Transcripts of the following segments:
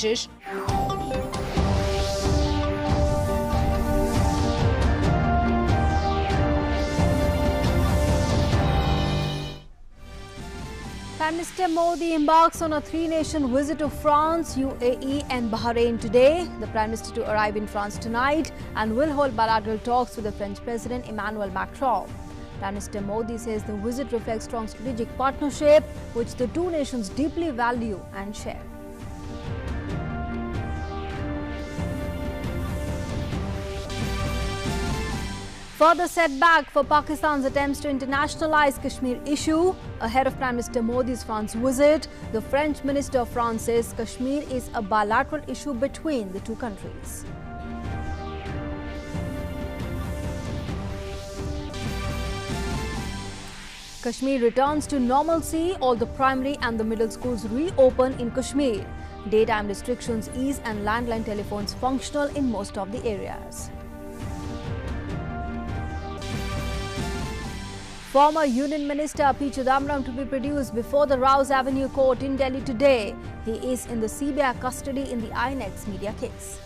Prime Minister Modi embarks on a three-nation visit to France, UAE and Bahrain today. The Prime Minister to arrive in France tonight and will hold bilateral talks with the French President Emmanuel Macron. Prime Minister Modi says the visit reflects strong strategic partnership which the two nations deeply value and share. Further setback for Pakistan's attempts to internationalize Kashmir issue. Ahead of Prime Minister Modi's France visit, the French Minister of France says Kashmir is a bilateral issue between the two countries. Kashmir returns to normalcy. All the primary and the middle schools reopen in Kashmir. Daytime restrictions ease and landline telephones functional in most of the areas. Former Union Minister P. Chidambaram to be produced before the Rouse Avenue Court in Delhi today. He is in the CBI custody in the INX media case.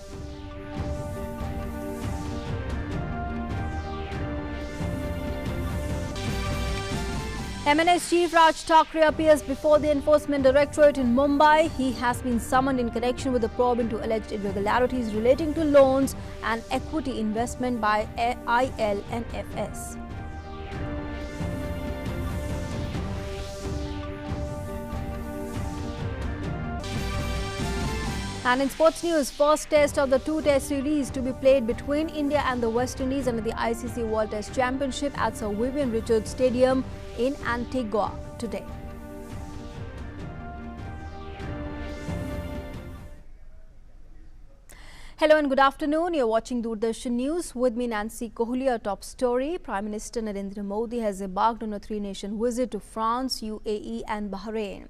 MNS Chief Raj Thackeray appears before the Enforcement Directorate in Mumbai. He has been summoned in connection with the probe into alleged irregularities relating to loans and equity investment by IL&FS. And in sports news, first test of the two-test series to be played between India and the West Indies under the ICC World Test Championship at Sir Vivian Richards Stadium in Antigua today. Hello and good afternoon. You're watching Doordarshan News with me, Nancy Kohli. Our top story: Prime Minister Narendra Modi has embarked on a three-nation visit to France, UAE and Bahrain.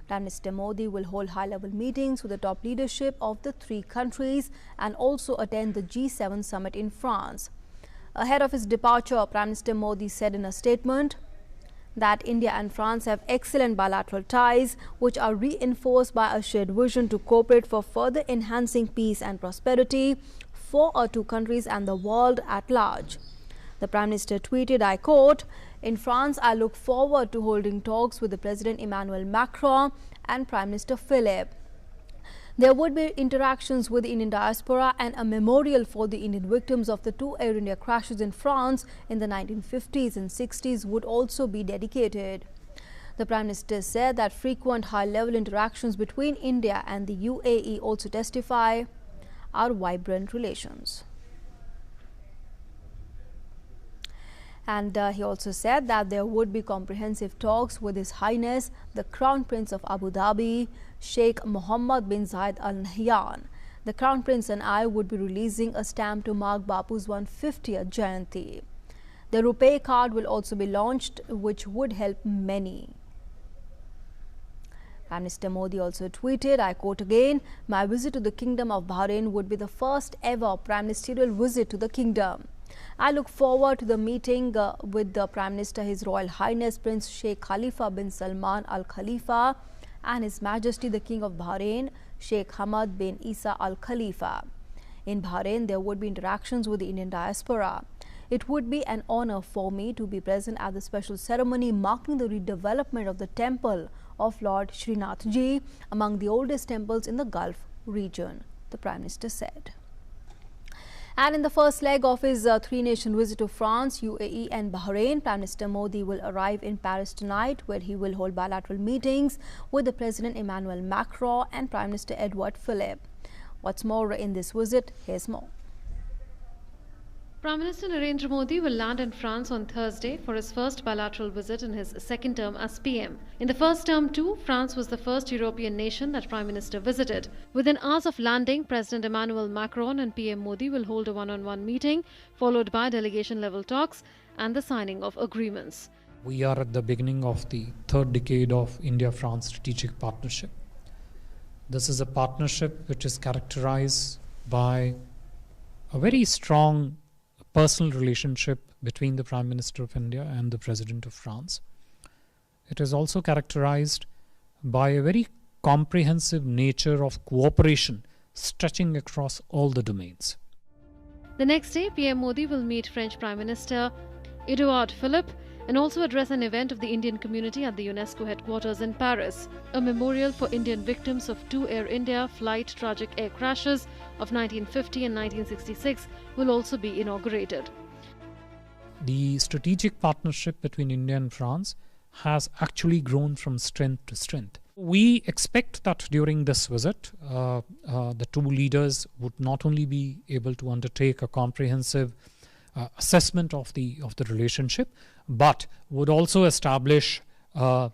Prime Minister Modi will hold high-level meetings with the top leadership of the three countries and also attend the G7 summit in France. Ahead of his departure, Prime Minister Modi said in a statement that India and France have excellent bilateral ties which are reinforced by a shared vision to cooperate for further enhancing peace and prosperity for our two countries and the world at large. The Prime Minister tweeted, I quote, "In France, I look forward to holding talks with the President Emmanuel Macron and Prime Minister Philippe. There would be interactions with the Indian diaspora and a memorial for the Indian victims of the two Air India crashes in France in the 1950s and 60s would also be dedicated." The Prime Minister said that frequent high-level interactions between India and the UAE also testify our vibrant relations. And he also said that there would be comprehensive talks with His Highness the Crown Prince of Abu Dhabi, Sheikh Mohammed bin Zayed Al Nahyan. The Crown Prince and I would be releasing a stamp to mark Bapu's 150th Jayanti. The RuPay card will also be launched, which would help many. Prime Minister Modi also tweeted, I quote again, "My visit to the Kingdom of Bahrain would be the first ever prime ministerial visit to the kingdom. I look forward to the meeting with the Prime Minister, His Royal Highness Prince Sheikh Khalifa bin Salman Al Khalifa and His Majesty the King of Bahrain, Sheikh Hamad bin Isa Al Khalifa. In Bahrain, there would be interactions with the Indian diaspora. It would be an honor for me to be present at the special ceremony marking the redevelopment of the temple of Lord Srinath Ji, among the oldest temples in the Gulf region," the Prime Minister said. And in the first leg of his three-nation visit to France, UAE and Bahrain, Prime Minister Modi will arrive in Paris tonight, where he will hold bilateral meetings with the President Emmanuel Macron and Prime Minister Edouard Philippe. What's more in this visit? Here's more. Prime Minister Narendra Modi will land in France on Thursday for his first bilateral visit in his second term as PM. In the first term too, France was the first European nation that Prime Minister visited. Within hours of landing, President Emmanuel Macron and PM Modi will hold a one-on-one meeting, followed by delegation-level talks and the signing of agreements. We are at the beginning of the third decade of India-France strategic partnership. This is a partnership which is characterized by a very strong personal relationship between the Prime Minister of India and the President of France. It is also characterized by a very comprehensive nature of cooperation stretching across all the domains. The next day, PM Modi will meet French Prime Minister Edouard Philippe and also address an event of the Indian community at the UNESCO headquarters in Paris. A memorial for Indian victims of two Air India flight tragic air crashes of 1950 and 1966 will also be inaugurated. The strategic partnership between India and France has actually grown from strength to strength. We expect that during this visit, the two leaders would not only be able to undertake a comprehensive assessment of the relationship, but would also establish the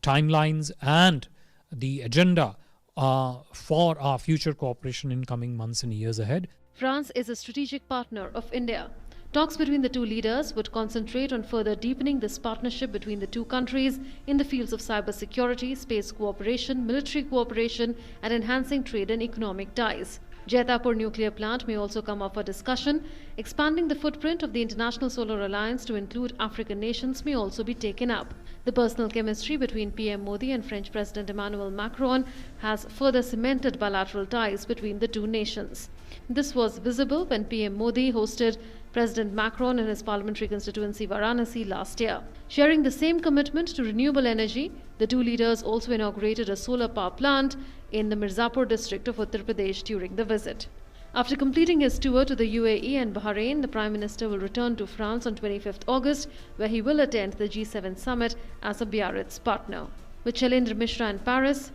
timelines and the agenda for our future cooperation in coming months and years ahead. France is a strategic partner of India. Talks between the two leaders would concentrate on further deepening this partnership between the two countries in the fields of cybersecurity, space cooperation, military cooperation, and enhancing trade and economic ties. Jaitapur nuclear plant may also come up for discussion. Expanding the footprint of the International Solar Alliance to include African nations may also be taken up. The personal chemistry between PM Modi and French President Emmanuel Macron has further cemented bilateral ties between the two nations. This was visible when PM Modi hosted President Macron in his parliamentary constituency Varanasi last year. Sharing the same commitment to renewable energy, the two leaders also inaugurated a solar power plant in the Mirzapur district of Uttar Pradesh during the visit. After completing his tour to the UAE and Bahrain, the Prime Minister will return to France on 25th August, where he will attend the G7 summit as a Biarritz partner. With Shailendra Mishra in Paris,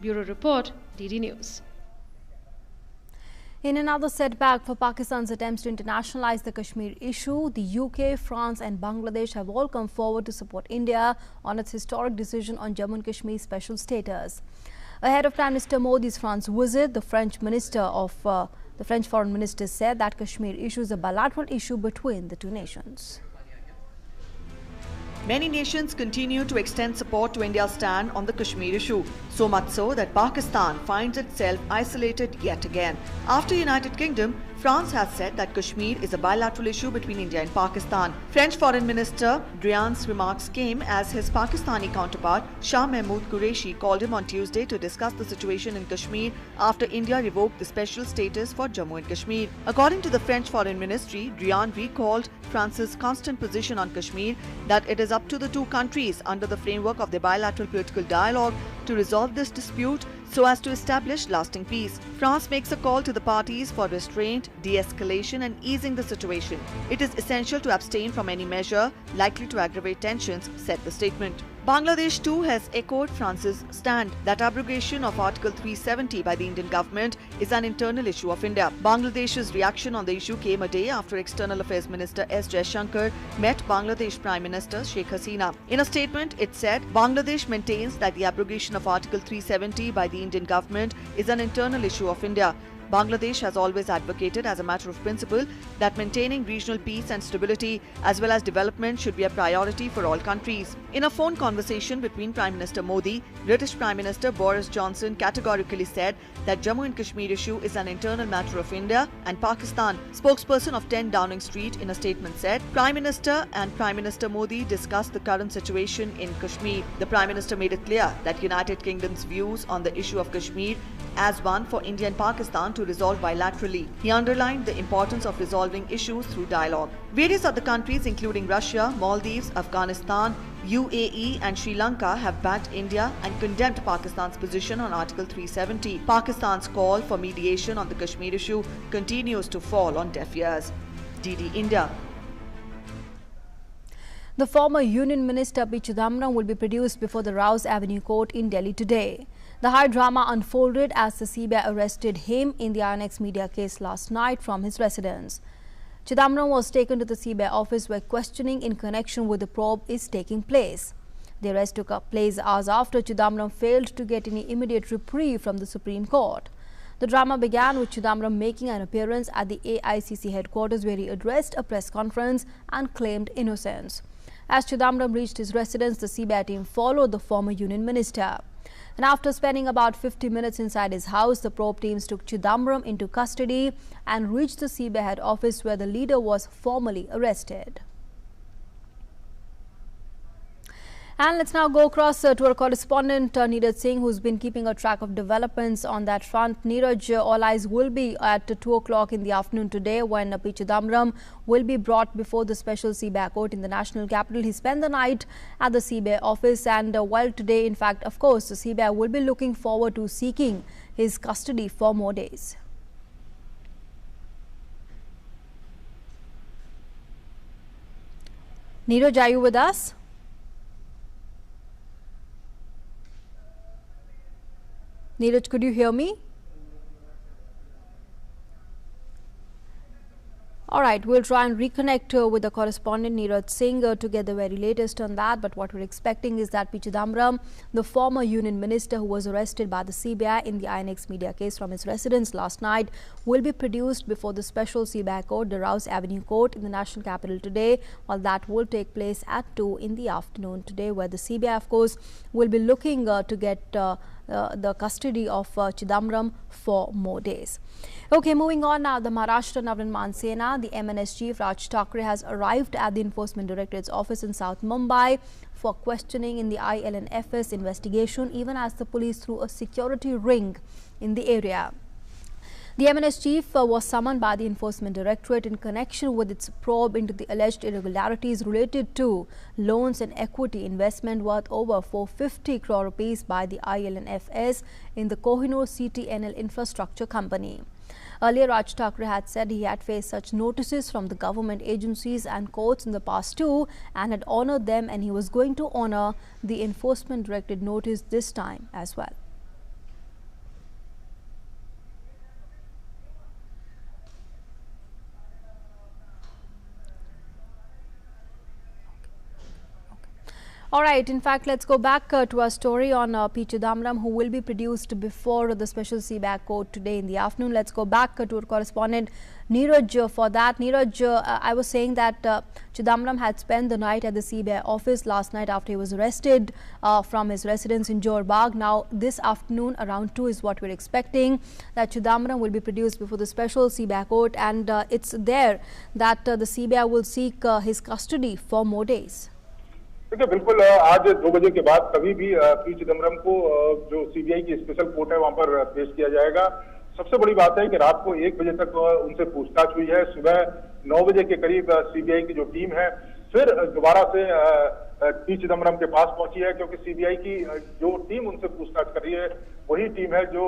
Bureau Report, DD News. In another setback for Pakistan's attempts to internationalize the Kashmir issue, the UK, France and Bangladesh have all come forward to support India on its historic decision on Jammu and Kashmir's special status. Ahead of Prime Minister Modi's France visit, the French Foreign Minister said that Kashmir issue is a bilateral issue between the two nations. Many nations continue to extend support to India's stand on the Kashmir issue, so much so that Pakistan finds itself isolated yet again. After United Kingdom, France has said that Kashmir is a bilateral issue between India and Pakistan. French Foreign Minister Drian's remarks came as his Pakistani counterpart Shah Mahmood Qureshi called him on Tuesday to discuss the situation in Kashmir after India revoked the special status for Jammu and Kashmir. According to the French Foreign Ministry, Drian recalled France's constant position on Kashmir that it is up to the two countries under the framework of the bilateral political dialogue to resolve this dispute so as to establish lasting peace. France makes a call to the parties for restraint, de-escalation and easing the situation. It is essential to abstain from any measure likely to aggravate tensions, said the statement. Bangladesh too has echoed France's stand that abrogation of Article 370 by the Indian government is an internal issue of India. Bangladesh's reaction on the issue came a day after External Affairs Minister S. Jaishankar met Bangladesh Prime Minister Sheikh Hasina. In a statement, it said, Bangladesh maintains that the abrogation of Article 370 by the Indian government is an internal issue of India. Bangladesh has always advocated as a matter of principle that maintaining regional peace and stability as well as development should be a priority for all countries. In a phone conversation between Prime Minister Modi, British Prime Minister Boris Johnson categorically said that Jammu and Kashmir issue is an internal matter of India and Pakistan. Spokesperson of 10 Downing Street in a statement said, Prime Minister and Prime Minister Modi discussed the current situation in Kashmir. The Prime Minister made it clear that United Kingdom's views on the issue of Kashmir as one for India and Pakistan to resolve bilaterally. He underlined the importance of resolving issues through dialogue. Various other countries including Russia, Maldives, Afghanistan, UAE and Sri Lanka have backed India and condemned Pakistan's position on Article 370. Pakistan's call for mediation on the Kashmir issue continues to fall on deaf ears. DD India. The former Union Minister P. Chidambaram will be produced before the Rouse Avenue Court in Delhi today. The high drama unfolded as the CBI arrested him in the INX media case last night from his residence. Chidambaram was taken to the CBI office where questioning in connection with the probe is taking place. The arrest took place hours after Chidambaram failed to get any immediate reprieve from the Supreme Court. The drama began with Chidambaram making an appearance at the AICC headquarters where he addressed a press conference and claimed innocence. As Chidambaram reached his residence, the CBI team followed the former Union Minister. And after spending about 50 minutes inside his house, the probe teams took Chidambaram into custody and reached the CBI head office where the leader was formally arrested. And let's now go across to our correspondent Neeraj Singh, who's been keeping a track of developments on that front. Neeraj, all eyes will be at 2 o'clock in the afternoon today when P. Chidambaram will be brought before the special CBI court in the national capital. He spent the night at the CBI office, and well, today, in fact, of course, the CBI will be looking forward to seeking his custody for more days. Neeraj, are you with us? Neeraj, could you hear me? All right, we'll try and reconnect with the correspondent Neeraj Singh to get the very latest on that. But what we're expecting is that P. Chidambaram, the former union minister who was arrested by the CBI in the INX media case from his residence last night, will be produced before the special CBI court, the Rouse Avenue court in the national capital today. While that will take place at 2 in the afternoon today, where the CBI, of course, will be looking to get the custody of Chidambaram for more days. Okay, moving on now, the Maharashtra Navnirman Sena, the MNS chief Raj Thackeray has arrived at the Enforcement Directorate's office in South Mumbai for questioning in the ILNFS investigation, even as the police threw a security ring in the area. The MNS chief was summoned by the Enforcement Directorate in connection with its probe into the alleged irregularities related to loans and equity investment worth over 450 crore rupees by the ILNFS in the Kohinoor CTNL infrastructure company. Earlier, Raj Thackeray had said he had faced such notices from the government agencies and courts in the past too, and had honoured them, and he was going to honour the Enforcement Directorate notice this time as well. All right, in fact, let's go back to our story on P. Chidambaram, who will be produced before the special CBI court today in the afternoon. Let's go back to our correspondent Neeraj for that. Neeraj, I was saying that Chidambaram had spent the night at the CBI office last night after he was arrested from his residence in Johor Bagh. Now, this afternoon around 2 is what we're expecting, that Chidambaram will be produced before the special CBI court, and it's there that the CBI will seek his custody for more days. देखिए बिल्कुल आज 2 बजे के बाद कभी भी P Chidambaram को जो सीबीआई की स्पेशल कोर्ट है वहां पर पेश किया जाएगा। सबसे बड़ी बात है कि रात को 1 बजे तक उनसे पूछताछ हुई है। सुबह 9 बजे के करीब सीबीआई की जो टीम है फिर दोबारा से पी चिदम्बरम के पास पहुंची है, क्योंकि सीबीआई की जो टीम उनसे पूछताछ कर रही है वही टीम है जो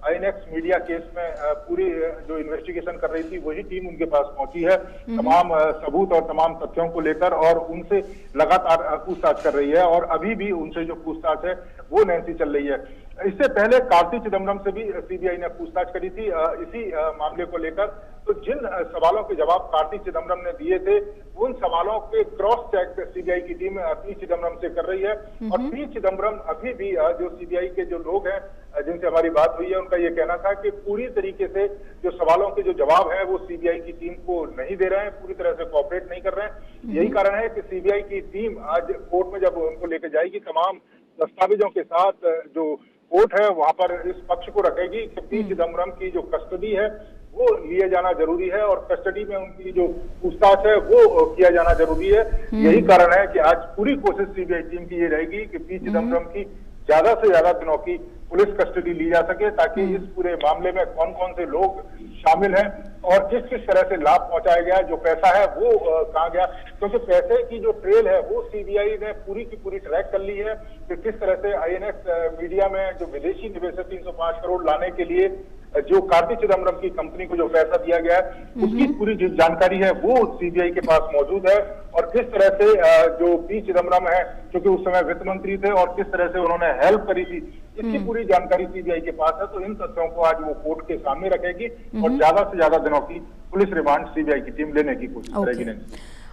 आईएनएक्स मीडिया केस में पूरी जो इन्वेस्टिगेशन कर रही थी, वही टीम उनके पास पहुंची है तमाम सबूत और तमाम तथ्यों को लेकर, और उनसे लगातार पूछताछ कर रही है। और अभी भी उनसे जो पूछताछ है वो नैन्सी चल रही है। इससे पहले कार्ति चिदम्बरम से भी सीबीआई ने पूछताछ करी थी इसी मामले को लेकर। तो जिन सवालों के जवाब कार्ति चिदम्बरम ने दिए थे उन सवालों के क्रॉस चेक सीबीआई की टीम पी चिदम्बरम से कर रही है। और पी चिदम्बरम अभी भी जो सीबीआई के जो लोग हैं जिनसे हमारी बात हुई है उनका ये कहना था कि पूरी तरीके से जो सवालों के जो जवाब है वो सीबीआई की टीम को नहीं दे रहे हैं, पूरी तरह से कोऑपरेट नहीं कर रहे हैं। यही कारण है कि सीबीआई की टीम आज कोर्ट में जब उनको लेकर जाएगी तमाम दस्तावेजों के साथ जो कोर्ट है वहां पर इस पक्ष को रखेगी कि पी चिदम्बरम की जो कस्टडी है वो लिए जाना जरूरी है और कस्टडी में उनकी जो पूछताछ है वो किया जाना जरूरी है। यही कारण है कि आज पूरी कोशिश सीबीआई टीम की ये रहेगी कि पी चिदम्बरम की ज्यादा से ज्यादा दिनों की पुलिस कस्टडी ली जा सके, ताकि इस पूरे मामले में कौन कौन से लोग शामिल हैं और किस किस तरह से लाभ पहुंचाया गया, जो पैसा है वो कहाँ गया। क्योंकि पैसे की जो ट्रेल है वो सीबीआई ने पूरी की पूरी ट्रैक कर ली है कि किस तरह से आईएनएक्स मीडिया में जो विदेशी निवेशक 305 करोड़ लाने के लिए जो कार्ति चिदम्बरम की कंपनी को जो पैसा दिया गया है उसकी पूरी जो जानकारी है वो सीबीआई के पास मौजूद है। और किस तरह से जो पी चिदम्बरम है क्योंकि उस समय वित्त मंत्री थे और किस तरह से उन्होंने हेल्प करी थी, इसकी पूरी जानकारी सीबीआई के पास है। तो इन तथ्यों को आज वो कोर्ट के सामने रखेगी और ज्यादा से ज्यादा दिनों की पुलिस रिमांड सीबीआई की टीम लेने की कोशिश करेगी।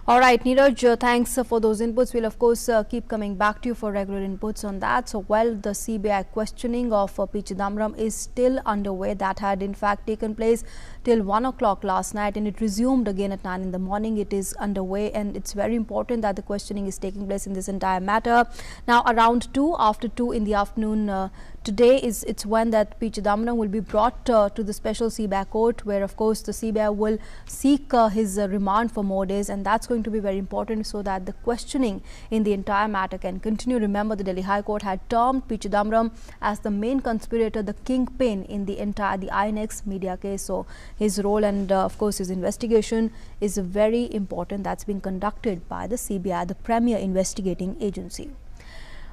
All right, Neeraj, thanks for those inputs. We'll, of course, keep coming back to you for regular inputs on that. So, well, the CBI questioning of P. Chidambaram is still underway. That had, in fact, taken place till 1 o'clock last night, and it resumed again at 9 in the morning. It is underway, and it's very important that the questioning is taking place in this entire matter. Now, around 2, after 2 in the afternoon today, it's when that P. Chidambaram will be brought to the special CBI court, where, of course, the CBI will seek his remand for more days, and that's going going to be very important so that the questioning in the entire matter can continue. Remember, the Delhi High Court had termed P. Chidambaram as the main conspirator, the kingpin in the INX media case. So his role and of course his investigation is very important. That's been conducted by the CBI, the premier investigating agency.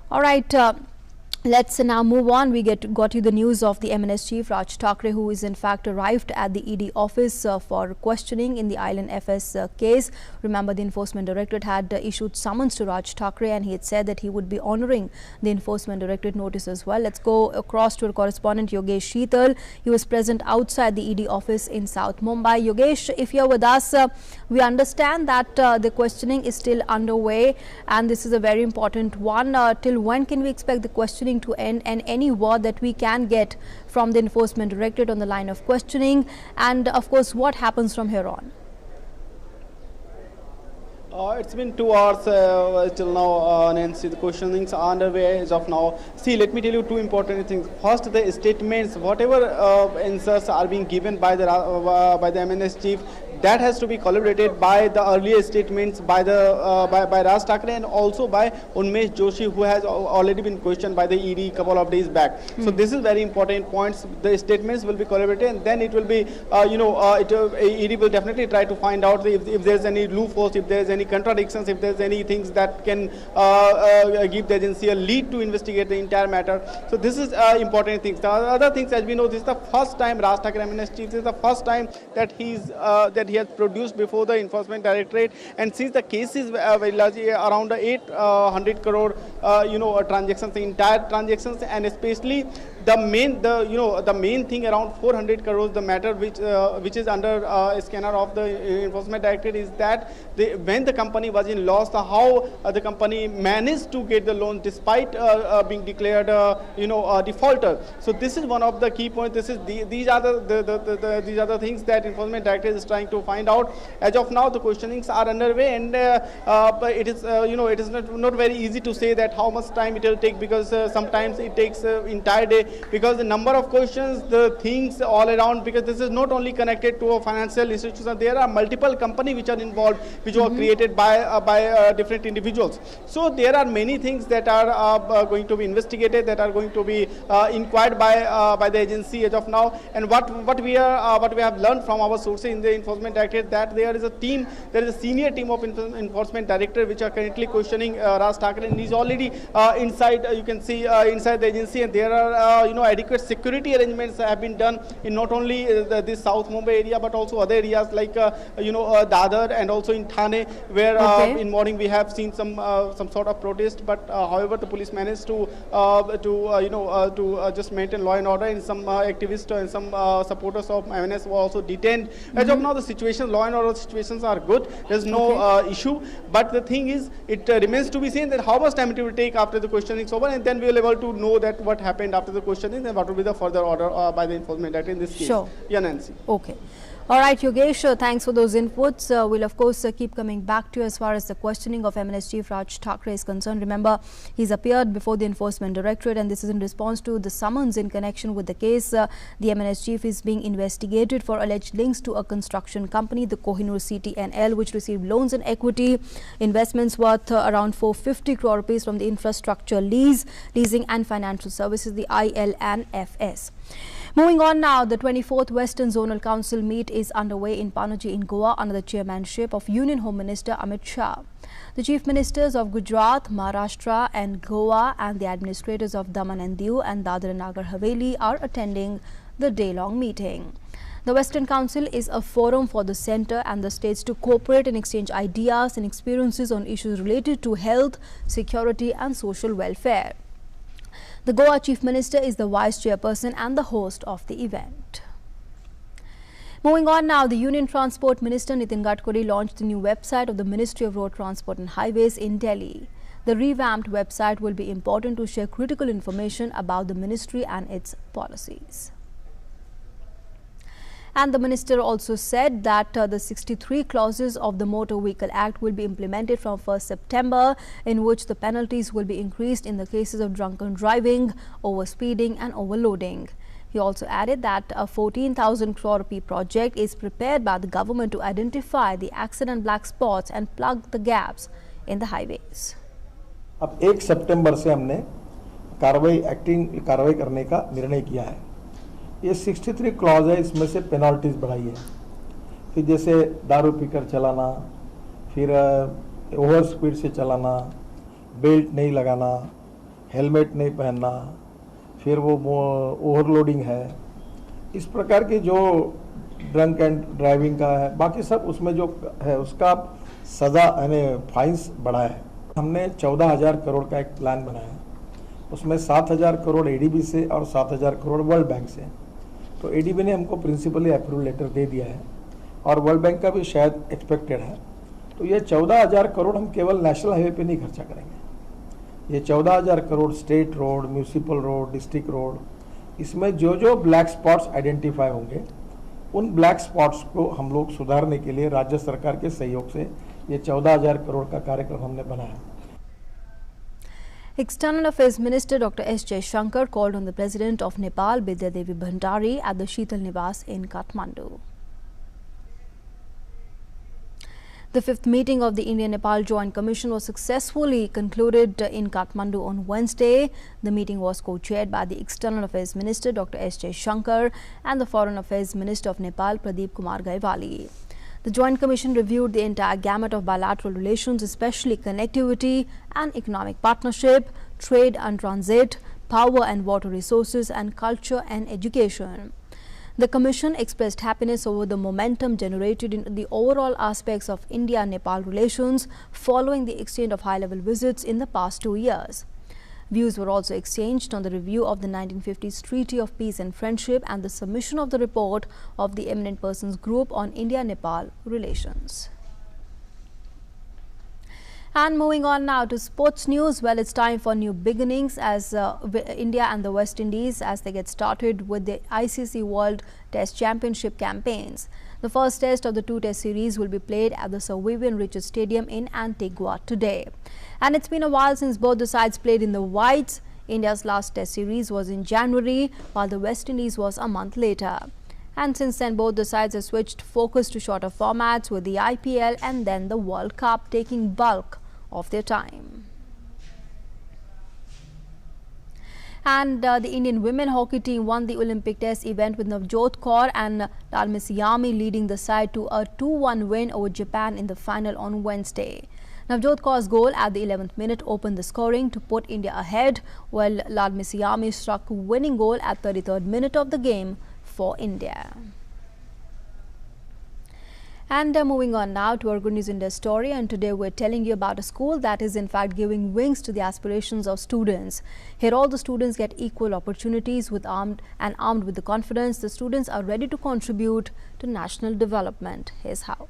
All right. Let's now move on. We got you the news of the MNS chief Raj Thackeray, who is in fact arrived at the ED office for questioning in the Island FS case. Remember, the Enforcement Directorate had issued summons to Raj Thackeray, and he had said that he would be honoring the Enforcement Directorate notice as well. Let's go across to our correspondent Yogesh Sheetal. He was present outside the ED office in South Mumbai. Yogesh, if you're with us, we understand that the questioning is still underway, and this is a very important one. Till when can we expect the questioning to end, and any word that we can get from the Enforcement Directorate on the line of questioning, and of course what happens from here on? It's been 2 hours till now, Nancy. The questionings are underway as of now. See, let me tell you 2 important things. First, the statements, whatever answers are being given by the MNS chief, that has to be corroborated by the earlier statements by Raj Thackeray and also by Unmesh Joshi, who has already been questioned by the ED couple of days back. So this is very important points. The statements will be corroborated, and then it will be, ED will definitely try to find out if there's any loopholes, if there's any contradictions, if there's any things that can give the agency a lead to investigate the entire matter. So this is important things. The other things, as we know, this is the first time Raj Thackeray MNS chief, this is the first time that he has produced before the Enforcement Directorate, and since the case is very large, around 800 crore transactions, the entire transactions, and especially the main thing around 400 crores, the matter which is under a scanner of the Enforcement Directorate is that when the company was in loss, how the company managed to get the loan despite being declared a defaulter. So this is one of the key points. These are the things that Enforcement Directorate is trying to find out. As of now, the questionings are underway, and it is not very easy to say that how much time it will take, because sometimes it takes entire day, because the number of questions, the things all around, because this is not only connected to a financial institution, there are multiple companies which are involved, which were created by different individuals. So there are many things that are going to be investigated, that are going to be inquired by the agency as of now. And what we have learned from our sources in the Enforcement Directorate, that there is a senior team of Enforcement Director which are currently questioning Raj Thackeray, and he's already inside. You can see inside the agency, and there are adequate security arrangements have been done in not only this South Mumbai area but also other areas like Dadar and also in Thane, where in morning we have seen some sort of protest, but however the police managed to just maintain law and order, and some activists and some supporters of MNS were also detained. As of now, the situation, law and order situations are good. There's no issue, but the thing is, it remains to be seen that how much time it will take after the questioning is over, and then we will be able to know that what happened after the questioning and what will be the further order by the Enforcement Directorate in this case. Sure. Yeah, Nancy. Okay. All right, Yogesh, thanks for those inputs. We'll of course keep coming back to you as far as the questioning of MNS Chief Raj Thackeray is concerned. Remember, he's appeared before the Enforcement Directorate, and this is in response to the summons in connection with the case. The MNS Chief is being investigated for alleged links to a construction company, the Kohinoor CTNL, which received loans and equity investments worth around 450 crore rupees from the infrastructure leasing and financial services, the IL&FS. Moving on now, the 24th Western Zonal Council meet is underway in Panaji in Goa under the chairmanship of Union Home Minister Amit Shah. The Chief Ministers of Gujarat, Maharashtra and Goa and the administrators of Daman and Diu and Dadra and Nagar Haveli are attending the day-long meeting. The Western Council is a forum for the centre and the states to cooperate and exchange ideas and experiences on issues related to health, security and social welfare. The Goa Chief Minister is the Vice Chairperson and the host of the event. Moving on now, the Union Transport Minister Nitin Gadkari launched the new website of the Ministry of Road Transport and Highways in Delhi. The revamped website will be important to share critical information about the ministry and its policies. And the minister also said that the 63 clauses of the Motor Vehicle Act will be implemented from 1st September, in which the penalties will be increased in the cases of drunken driving, overspeeding and overloading. He also added that a 14,000 crore rupee project is prepared by the government to identify the accident black spots and plug the gaps in the highways. अब 1 सितंबर से हमने कार्रवाई करने का निर्णय किया है। ये 63 क्लॉज है, इसमें से पेनल्टीज बढ़ाई है कि जैसे दारू पीकर चलाना, फिर ओवर स्पीड से चलाना, बेल्ट नहीं लगाना, हेलमेट नहीं पहनना, फिर वो ओवरलोडिंग है, इस प्रकार की जो ड्रंक एंड ड्राइविंग का है, बाकी सब उसमें जो है उसका सज़ा यानी फाइन्स बढ़ा है। हमने 14,000 करोड़ का एक प्लान बनाया, उसमें 7,000 करोड़ एडीबी से और 7,000 करोड़ वर्ल्ड बैंक से। तो एडीबी ने हमको प्रिंसिपली अप्रूवल लेटर दे दिया है और वर्ल्ड बैंक का भी शायद एक्सपेक्टेड है। तो ये 14,000 करोड़ हम केवल नेशनल हाईवे पे नहीं खर्चा करेंगे, ये 14,000 crore state road, municipal road, district road, इसमें जो जो ब्लैक स्पॉट्स आइडेंटिफाई होंगे उन ब्लैक स्पॉट्स को हम लोग सुधारने के लिए राज्य सरकार के सहयोग से ये 14,000 करोड़ का कार्यक्रम हमने बनाया। External Affairs Minister Dr. S. Shankar called on the President of Nepal, Bidya Devi Bhandari, at the Sheetal Niwas in Kathmandu. The 5th meeting of the India-Nepal Joint Commission was successfully concluded in Kathmandu on Wednesday. The meeting was co-chaired by the External Affairs Minister Dr. S. Shankar and the Foreign Affairs Minister of Nepal Pradeep Kumar Gaiwali. The Joint Commission reviewed the entire gamut of bilateral relations, especially connectivity and economic partnership, trade and transit, power and water resources, and culture and education. The Commission expressed happiness over the momentum generated in the overall aspects of India-Nepal relations following the exchange of high-level visits in the past 2 years. Views were also exchanged on the review of the 1950s Treaty of Peace and Friendship and the submission of the report of the Eminent Persons Group on India-Nepal relations. And moving on now to sports news. Well, it's time for new beginnings as India and the West Indies as they get started with the ICC World Test Championship campaigns. The first test of the 2-test series will be played at the Sir Vivian Richards Stadium in Antigua today. And it's been a while since both the sides played in the whites. India's last test series was in January, while the West Indies was a month later. And since then, both the sides have switched focus to shorter formats, with the IPL and then the World Cup taking bulk of their time. And the Indian women hockey team won the Olympic Test event with Navjot Kaur and Lalmisi Yami leading the side to a 2-1 win over Japan in the final on Wednesday. Navjot Kaur's goal at the 11th minute opened the scoring to put India ahead, while Lalmisi Yami struck winning goal at 33rd minute of the game for India. And moving on now to our Good News India story, and today we're telling you about a school that is in fact giving wings to the aspirations of students. Here all the students get equal opportunities armed with the confidence. The students are ready to contribute to national development. Here's how.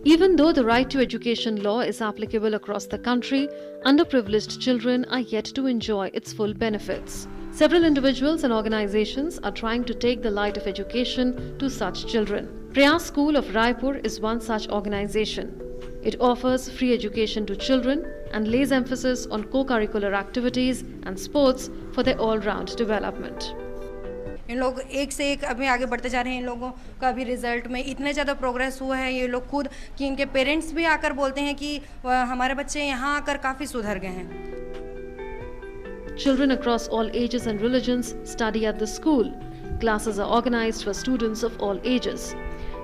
Even though the right to education law is applicable across the country, underprivileged children are yet to enjoy its full benefits. Several individuals and organizations are trying to take the light of education to such children. Prayas School of Raipur is one such organization. It offers free education to children and lays emphasis on co-curricular activities and sports for their all-round development. इन लोग एक से एक अभी आगे बढ़ते जा रहे हैं। इन लोगों का भी रिजल्ट में इतने ज़्यादा प्रोग्रेस हुआ है, ये लोग खुद कि इनके पेरेंट्स भी आकर बोलते हैं कि हमारे बच्चे यहाँ आकर काफ़ी सुधर गए हैं। Children across all ages and religions study at the school. Classes are organized for students of all ages.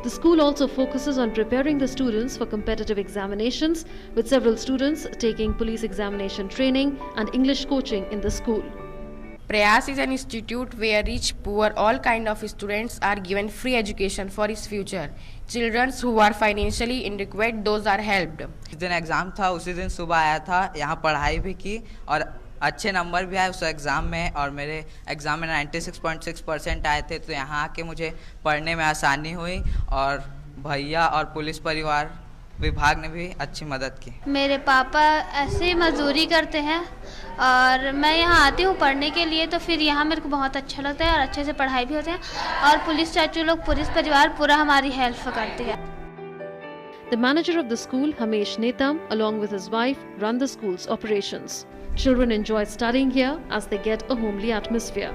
The school also focuses on preparing the students for competitive examinations, with several students taking police examination training and English coaching in the school. Prayas is an institute where rich, poor, all kind of students are given free education for his future. Children who are financially inadequate, those are helped. जिस दिन exam था उसी दिन सुबह आया था, यहाँ पढ़ाई भी की और अच्छे नंबर भी आए उस एग्ज़ाम में, और मेरे एग्ज़ाम में 96.6% आए थे। तो यहाँ आके मुझे पढ़ने में आसानी हुई और भैया और पुलिस परिवार विभाग ने भी अच्छी मदद की। मेरे पापा ऐसे मजदूरी करते हैं और मैं यहाँ आती हूँ पढ़ने के लिए, तो फिर यहाँ मेरे को बहुत अच्छा लगता है और अच्छे से पढ़ाई भी होती है, और पुलिस चाचू लोग, पुलिस परिवार पूरा हमारी हेल्प करते हैं। The manager of the school, Hamesh Netam, along with his wife, run the school's operations. Children enjoy studying here as they get a homely atmosphere.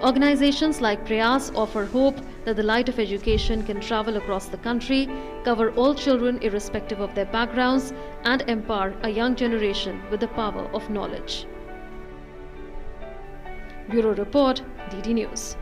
Organizations like Prayas offer hope that the light of education can travel across the country, cover all children irrespective of their backgrounds, and empower a young generation with the power of knowledge. Bureau Report, DD News.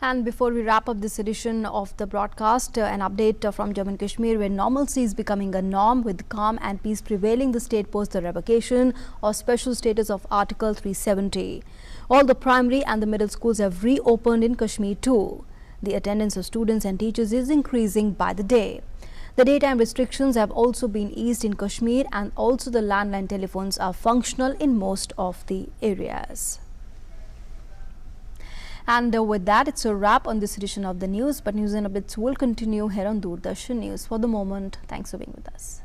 And before we wrap up this edition of the broadcast, an update from Jammu and Kashmir, where normalcy is becoming a norm with calm and peace prevailing. The state posts the revocation of special status of Article 370. All the primary and the middle schools have reopened in Kashmir too. The attendance of students and teachers is increasing by the day. The daytime restrictions have also been eased in Kashmir, and also the landline telephones are functional in most of the areas. And with that, it's a wrap on this edition of the news. But news and updates will continue here on Doordarshan News. For the moment, thanks for being with us.